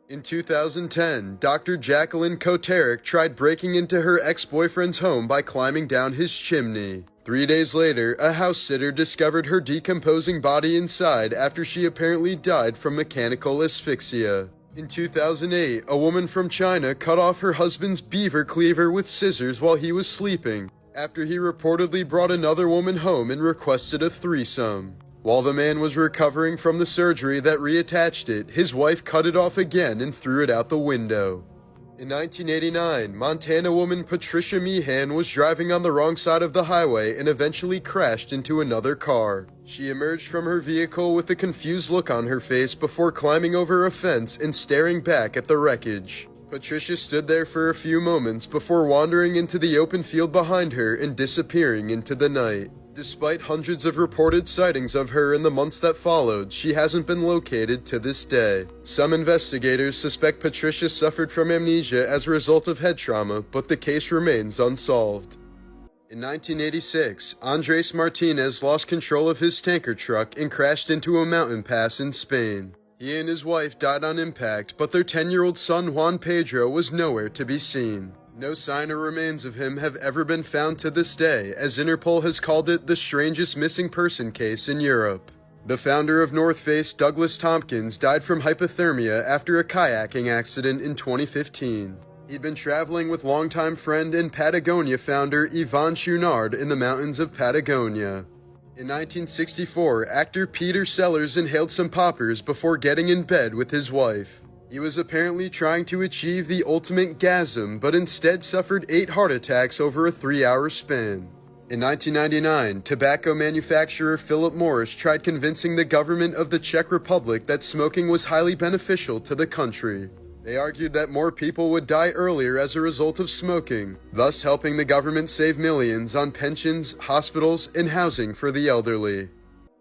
In 2010, Dr. Jacqueline Koterick tried breaking into her ex-boyfriend's home by climbing down his chimney. 3 days later, a house sitter discovered her decomposing body inside after she apparently died from mechanical asphyxia. In 2008, a woman from China cut off her husband's beaver cleaver with scissors while he was sleeping, after he reportedly brought another woman home and requested a threesome. While the man was recovering from the surgery that reattached it, his wife cut it off again and threw it out the window. In 1989, Montana woman Patricia Meehan was driving on the wrong side of the highway and eventually crashed into another car. She emerged from her vehicle with a confused look on her face before climbing over a fence and staring back at the wreckage. Patricia stood there for a few moments before wandering into the open field behind her and disappearing into the night. Despite hundreds of reported sightings of her in the months that followed, she hasn't been located to this day. Some investigators suspect Patricia suffered from amnesia as a result of head trauma, but the case remains unsolved. In 1986, Andres Martinez lost control of his tanker truck and crashed into a mountain pass in Spain. He and his wife died on impact, but their 10-year-old son Juan Pedro was nowhere to be seen. No sign or remains of him have ever been found to this day, as Interpol has called it the strangest missing person case in Europe. The founder of North Face, Douglas Tompkins, died from hypothermia after a kayaking accident in 2015. He'd been traveling with longtime friend and Patagonia founder Yvon Chouinard in the mountains of Patagonia. In 1964, actor Peter Sellers inhaled some poppers before getting in bed with his wife. He was apparently trying to achieve the ultimate gasm, but instead suffered 8 heart attacks over a 3-hour span. In 1999, tobacco manufacturer Philip Morris tried convincing the government of the Czech Republic that smoking was highly beneficial to the country. They argued that more people would die earlier as a result of smoking, thus helping the government save millions on pensions, hospitals, and housing for the elderly.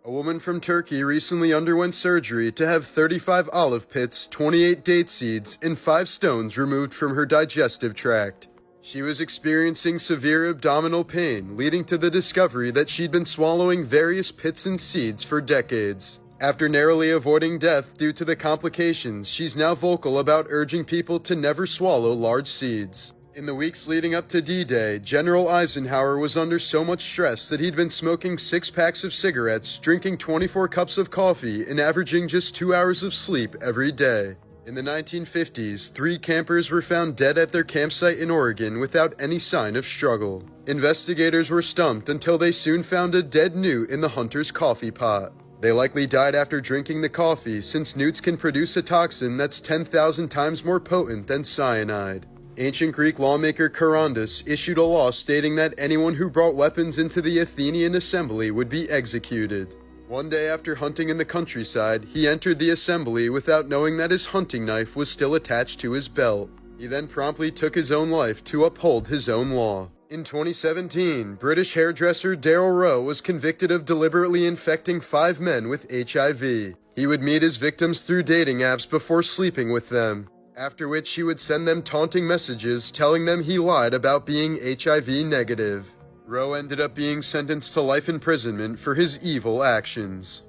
A woman from Turkey recently underwent surgery to have 35 olive pits, 28 date seeds, and 5 stones removed from her digestive tract. She was experiencing severe abdominal pain, leading to the discovery that she'd been swallowing various pits and seeds for decades. After narrowly avoiding death due to the complications, she's now vocal about urging people to never swallow large seeds. In the weeks leading up to D-Day, General Eisenhower was under so much stress that he'd been smoking 6 packs of cigarettes, drinking 24 cups of coffee, and averaging just 2 hours of sleep every day. In the 1950s, 3 campers were found dead at their campsite in Oregon without any sign of struggle. Investigators were stumped until they soon found a dead newt in the hunter's coffee pot. They likely died after drinking the coffee, since newts can produce a toxin that's 10,000 times more potent than cyanide. Ancient Greek lawmaker Charondas issued a law stating that anyone who brought weapons into the Athenian assembly would be executed. One day after hunting in the countryside, he entered the assembly without knowing that his hunting knife was still attached to his belt. He then promptly took his own life to uphold his own law. In 2017, British hairdresser Daryl Rowe was convicted of deliberately infecting 5 men with HIV. He would meet his victims through dating apps before sleeping with them, after which he would send them taunting messages telling them he lied about being HIV negative. Rowe ended up being sentenced to life imprisonment for his evil actions.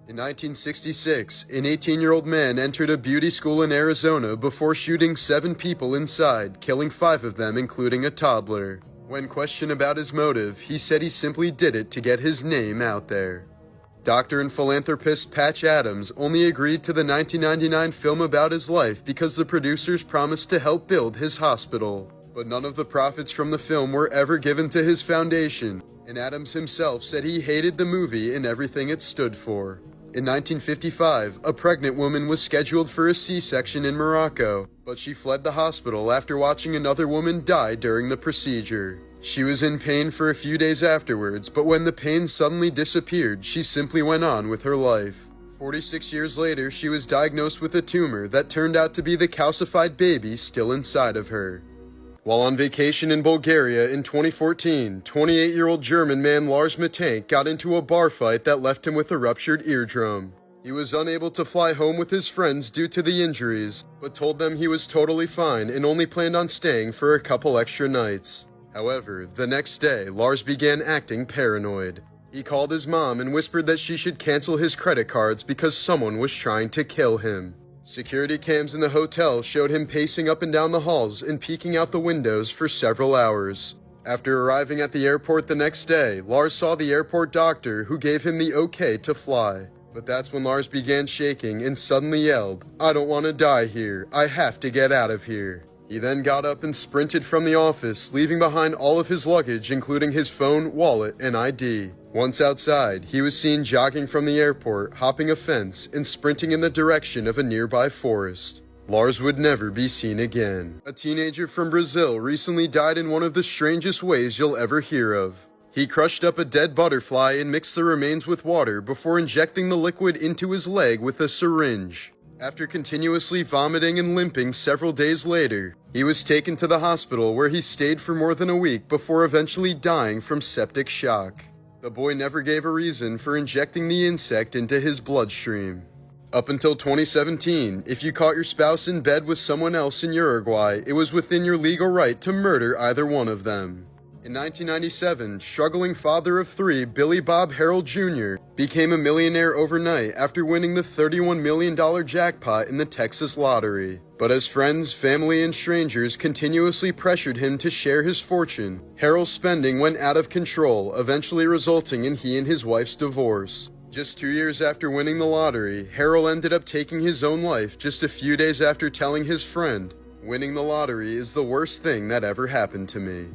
In 1966, an 18-year-old man entered a beauty school in Arizona before shooting 7 people inside, killing 5 of them, including a toddler. When questioned about his motive, he said he simply did it to get his name out there. Doctor and philanthropist Patch Adams only agreed to the 1999 film about his life because the producers promised to help build his hospital. But none of the profits from the film were ever given to his foundation, and Adams himself said he hated the movie and everything it stood for. In 1955, a pregnant woman was scheduled for a C-section in Morocco, but she fled the hospital after watching another woman die during the procedure. She was in pain for a few days afterwards, but when the pain suddenly disappeared, she simply went on with her life. 46 years later, she was diagnosed with a tumor that turned out to be the calcified baby still inside of her. While on vacation in Bulgaria in 2014, 28-year-old German man Lars Matank got into a bar fight that left him with a ruptured eardrum. He was unable to fly home with his friends due to the injuries, but told them he was totally fine and only planned on staying for a couple extra nights. However, the next day, Lars began acting paranoid. He called his mom and whispered that she should cancel his credit cards because someone was trying to kill him. Security cams in the hotel showed him pacing up and down the halls and peeking out the windows for several hours. After arriving at the airport the next day, Lars saw the airport doctor, who gave him the okay to fly. But that's when Lars began shaking and suddenly yelled, "I don't want to die here. I have to get out of here." He then got up and sprinted from the office, leaving behind all of his luggage, including his phone, wallet, and ID. Once outside, he was seen jogging from the airport, hopping a fence, and sprinting in the direction of a nearby forest. Lars would never be seen again. A teenager from Brazil recently died in one of the strangest ways you'll ever hear of. He crushed up a dead butterfly and mixed the remains with water before injecting the liquid into his leg with a syringe. After continuously vomiting and limping several days later, he was taken to the hospital where he stayed for more than a week before eventually dying from septic shock. The boy never gave a reason for injecting the insect into his bloodstream. Up until 2017, if you caught your spouse in bed with someone else in Uruguay, it was within your legal right to murder either one of them. In 1997, struggling father of three Billy Bob Harold Jr. became a millionaire overnight after winning the $31 million jackpot in the Texas lottery. But as friends, family, and strangers continuously pressured him to share his fortune, Harold's spending went out of control, eventually resulting in he and his wife's divorce. Just 2 years after winning the lottery, Harold ended up taking his own life just a few days after telling his friend, "Winning the lottery is the worst thing that ever happened to me."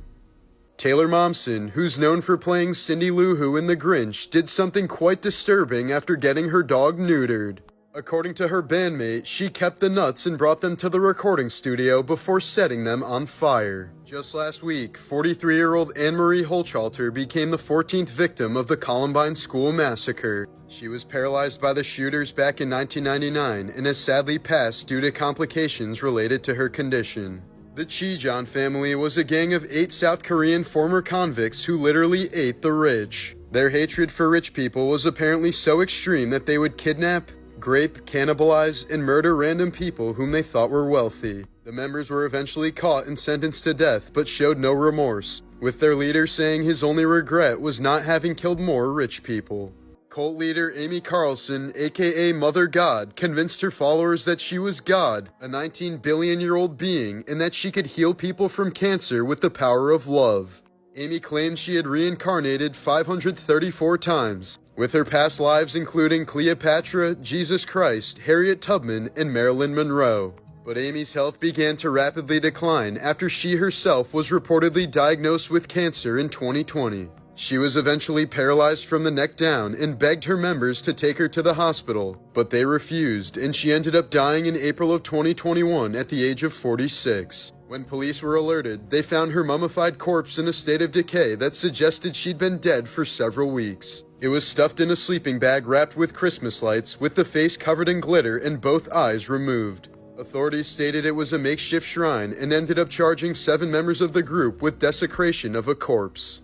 Taylor Momsen, who's known for playing Cindy Lou Who in The Grinch, did something quite disturbing after getting her dog neutered. According to her bandmate, she kept the nuts and brought them to the recording studio before setting them on fire. Just last week, 43-year-old Anne-Marie Holchalter became the 14th victim of the Columbine school massacre. She was paralyzed by the shooters back in 1999 and has sadly passed due to complications related to her condition. The Chijon family was a gang of 8 South Korean former convicts who literally ate the rich. Their hatred for rich people was apparently so extreme that they would kidnap, grape, cannibalize, and murder random people whom they thought were wealthy. The members were eventually caught and sentenced to death, but showed no remorse, with their leader saying his only regret was not having killed more rich people. Cult leader Amy Carlson, aka Mother God, convinced her followers that she was God, a 19 billion-year-old being, and that she could heal people from cancer with the power of love. Amy claimed she had reincarnated 534 times, with her past lives including Cleopatra, Jesus Christ, Harriet Tubman, and Marilyn Monroe. But Amy's health began to rapidly decline after she herself was reportedly diagnosed with cancer in 2020. She was eventually paralyzed from the neck down and begged her members to take her to the hospital, but they refused, and she ended up dying in April of 2021 at the age of 46. When police were alerted, they found her mummified corpse in a state of decay that suggested she'd been dead for several weeks. It was stuffed in a sleeping bag wrapped with Christmas lights, with the face covered in glitter and both eyes removed. Authorities stated it was a makeshift shrine and ended up charging 7 members of the group with desecration of a corpse.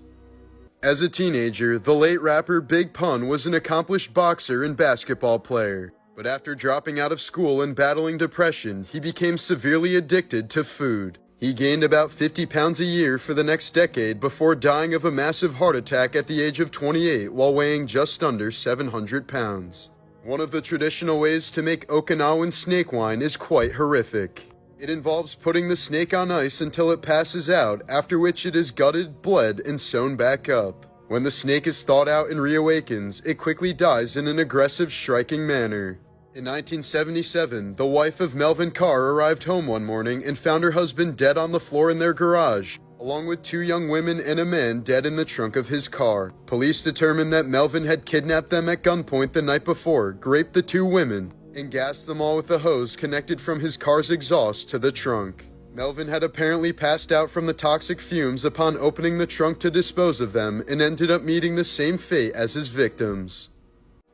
As a teenager, the late rapper Big Pun was an accomplished boxer and basketball player. But after dropping out of school and battling depression, he became severely addicted to food. He gained about 50 pounds a year for the next decade before dying of a massive heart attack at the age of 28 while weighing just under 700 pounds. One of the traditional ways to make Okinawan snake wine is quite horrific. It involves putting the snake on ice until it passes out, after which it is gutted, bled, and sewn back up. When the snake is thawed out and reawakens, it quickly dies in an aggressive, striking manner. In 1977, the wife of Melvin Carr arrived home one morning and found her husband dead on the floor in their garage, along with 2 young women and a man dead in the trunk of his car. Police determined that Melvin had kidnapped them at gunpoint the night before, raped the 2 women, and gassed them all with a hose connected from his car's exhaust to the trunk. Melvin had apparently passed out from the toxic fumes upon opening the trunk to dispose of them and ended up meeting the same fate as his victims.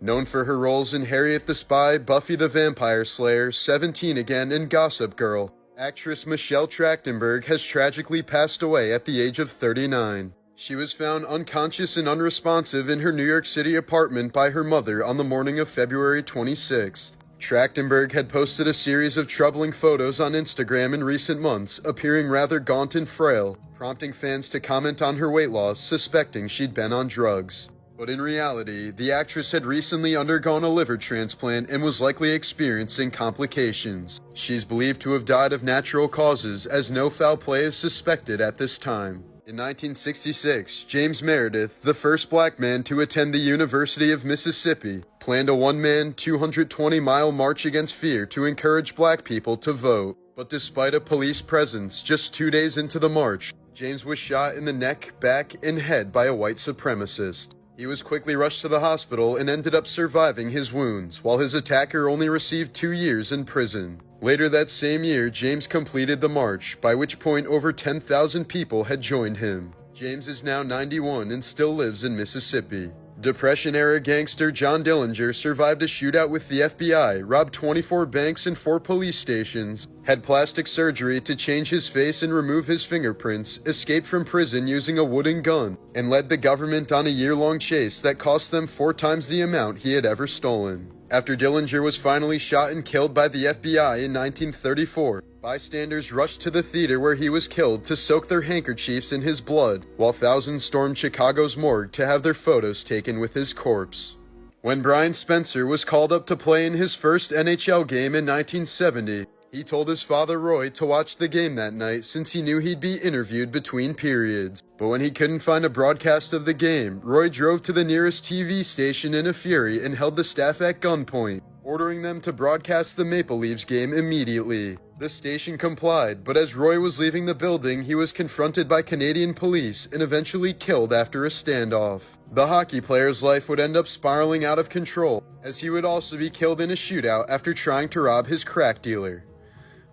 Known for her roles in Harriet the Spy, Buffy the Vampire Slayer, 17 Again, and Gossip Girl, actress Michelle Trachtenberg has tragically passed away at the age of 39. She was found unconscious and unresponsive in her New York City apartment by her mother on the morning of February 26th. Trachtenberg had posted a series of troubling photos on Instagram in recent months, appearing rather gaunt and frail, prompting fans to comment on her weight loss, suspecting she'd been on drugs. But in reality, the actress had recently undergone a liver transplant and was likely experiencing complications. She's believed to have died of natural causes, as no foul play is suspected at this time. In 1966, James Meredith, the first black man to attend the University of Mississippi, planned a one-man, 220-mile march against fear to encourage black people to vote. But despite a police presence just 2 days into the march, James was shot in the neck, back, and head by a white supremacist. He was quickly rushed to the hospital and ended up surviving his wounds, while his attacker only received 2 years in prison. Later that same year, James completed the march, by which point over 10,000 people had joined him. James is now 91 and still lives in Mississippi. Depression-era gangster John Dillinger survived a shootout with the FBI, robbed 24 banks and 4 police stations, had plastic surgery to change his face and remove his fingerprints, escaped from prison using a wooden gun, and led the government on a year-long chase that cost them 4 times the amount he had ever stolen. After Dillinger was finally shot and killed by the FBI in 1934, bystanders rushed to the theater where he was killed to soak their handkerchiefs in his blood, while thousands stormed Chicago's morgue to have their photos taken with his corpse. When Brian Spencer was called up to play in his first NHL game in 1970, he told his father Roy to watch the game that night since he knew he'd be interviewed between periods. But when he couldn't find a broadcast of the game, Roy drove to the nearest TV station in a fury and held the staff at gunpoint, ordering them to broadcast the Maple Leafs game immediately. The station complied, but as Roy was leaving the building, he was confronted by Canadian police and eventually killed after a standoff. The hockey player's life would end up spiraling out of control, as he would also be killed in a shootout after trying to rob his crack dealer.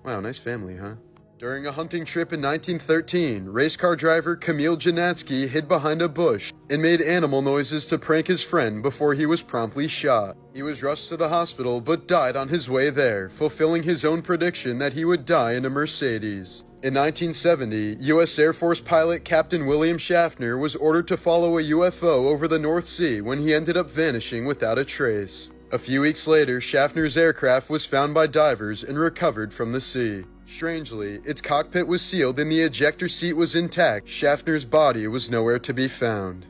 Wow, nice family, huh? During a hunting trip in 1913, race car driver Camille Janatsky hid behind a bush and made animal noises to prank his friend before he was promptly shot. He was rushed to the hospital but died on his way there, fulfilling his own prediction that he would die in a Mercedes. In 1970, U.S. Air Force pilot Captain William Schaffner was ordered to follow a UFO over the North Sea when he ended up vanishing without a trace. A few weeks later, Schaffner's aircraft was found by divers and recovered from the sea. Strangely, its cockpit was sealed and the ejector seat was intact. Schaffner's body was nowhere to be found.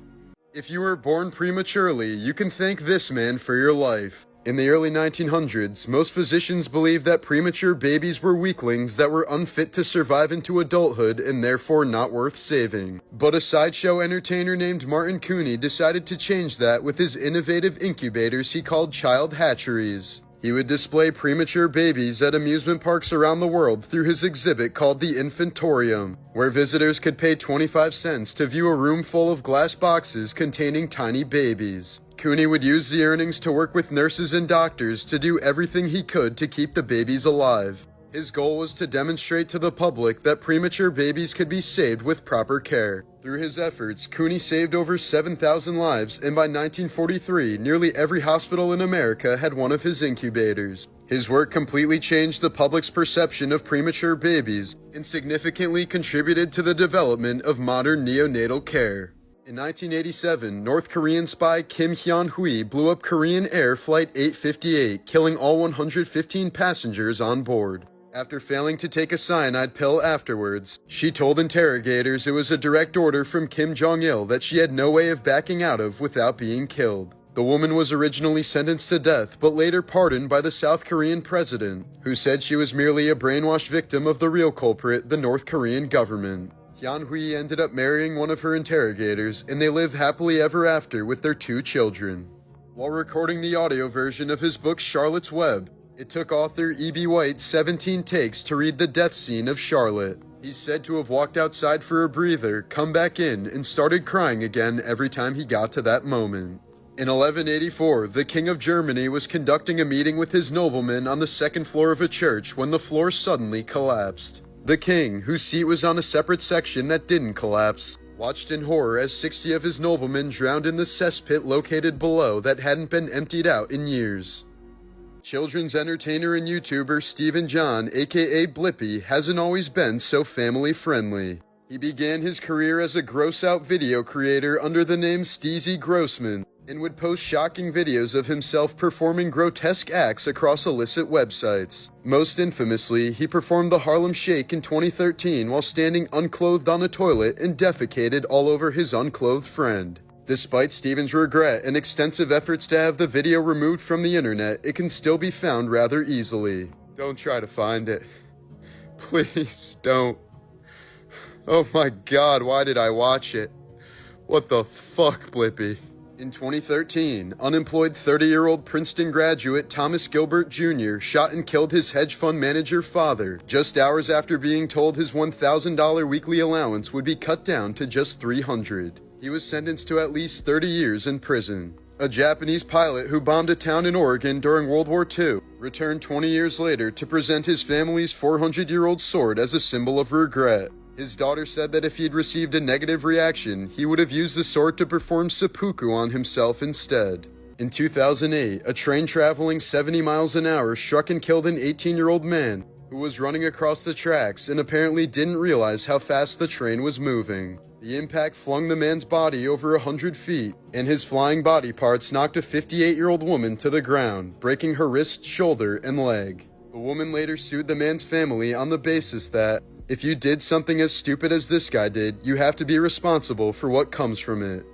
If you were born prematurely, you can thank this man for your life. In the early 1900s, most physicians believed that premature babies were weaklings that were unfit to survive into adulthood and therefore not worth saving. But a sideshow entertainer named Martin Cooney decided to change that with his innovative incubators he called child hatcheries. He would display premature babies at amusement parks around the world through his exhibit called the Infantorium, where visitors could pay 25 cents to view a room full of glass boxes containing tiny babies. Cooney would use the earnings to work with nurses and doctors to do everything he could to keep the babies alive. His goal was to demonstrate to the public that premature babies could be saved with proper care. Through his efforts, Cooney saved over 7,000 lives, and by 1943, nearly every hospital in America had one of his incubators. His work completely changed the public's perception of premature babies and significantly contributed to the development of modern neonatal care. In 1987, North Korean spy Kim Hyun-hui blew up Korean Air Flight 858, killing all 115 passengers on board. After failing to take a cyanide pill afterwards, she told interrogators it was a direct order from Kim Jong-il that she had no way of backing out of without being killed. The woman was originally sentenced to death, but later pardoned by the South Korean president, who said she was merely a brainwashed victim of the real culprit, the North Korean government. Hyun-hui ended up marrying one of her interrogators, and they lived happily ever after with their 2 children. While recording the audio version of his book Charlotte's Web, it took author E.B. White 17 takes to read the death scene of Charlotte. He's said to have walked outside for a breather, come back in, and started crying again every time he got to that moment. In 1184, the King of Germany was conducting a meeting with his noblemen on the 2nd floor of a church when the floor suddenly collapsed. The king, whose seat was on a separate section that didn't collapse, watched in horror as 60 of his noblemen drowned in the cesspit located below that hadn't been emptied out in years. Children's entertainer and YouTuber Stephen John, aka Blippi, hasn't always been so family-friendly. He began his career as a gross-out video creator under the name Steezy Grossman, and would post shocking videos of himself performing grotesque acts across illicit websites. Most infamously, he performed the Harlem Shake in 2013 while standing unclothed on a toilet and defecated all over his unclothed friend. Despite Stephen's regret and extensive efforts to have the video removed from the internet, it can still be found rather easily. Don't try to find it. Please don't. Oh my god, why did I watch it? What the fuck, Blippi? In 2013, unemployed 30-year-old Princeton graduate Thomas Gilbert Jr. shot and killed his hedge fund manager father just hours after being told his $1,000 weekly allowance would be cut down to just $300. He was sentenced to at least 30 years in prison. A Japanese pilot who bombed a town in Oregon during World War II returned 20 years later to present his family's 400-year-old sword as a symbol of regret. His daughter said that if he had received a negative reaction, he would have used the sword to perform seppuku on himself instead. In 2008, a train traveling 70 miles an hour struck and killed an 18-year-old man who was running across the tracks and apparently didn't realize how fast the train was moving. The impact flung the man's body over 100 feet, and his flying body parts knocked a 58-year-old woman to the ground, breaking her wrist, shoulder, and leg. The woman later sued the man's family on the basis that, if you did something as stupid as this guy did, you have to be responsible for what comes from it.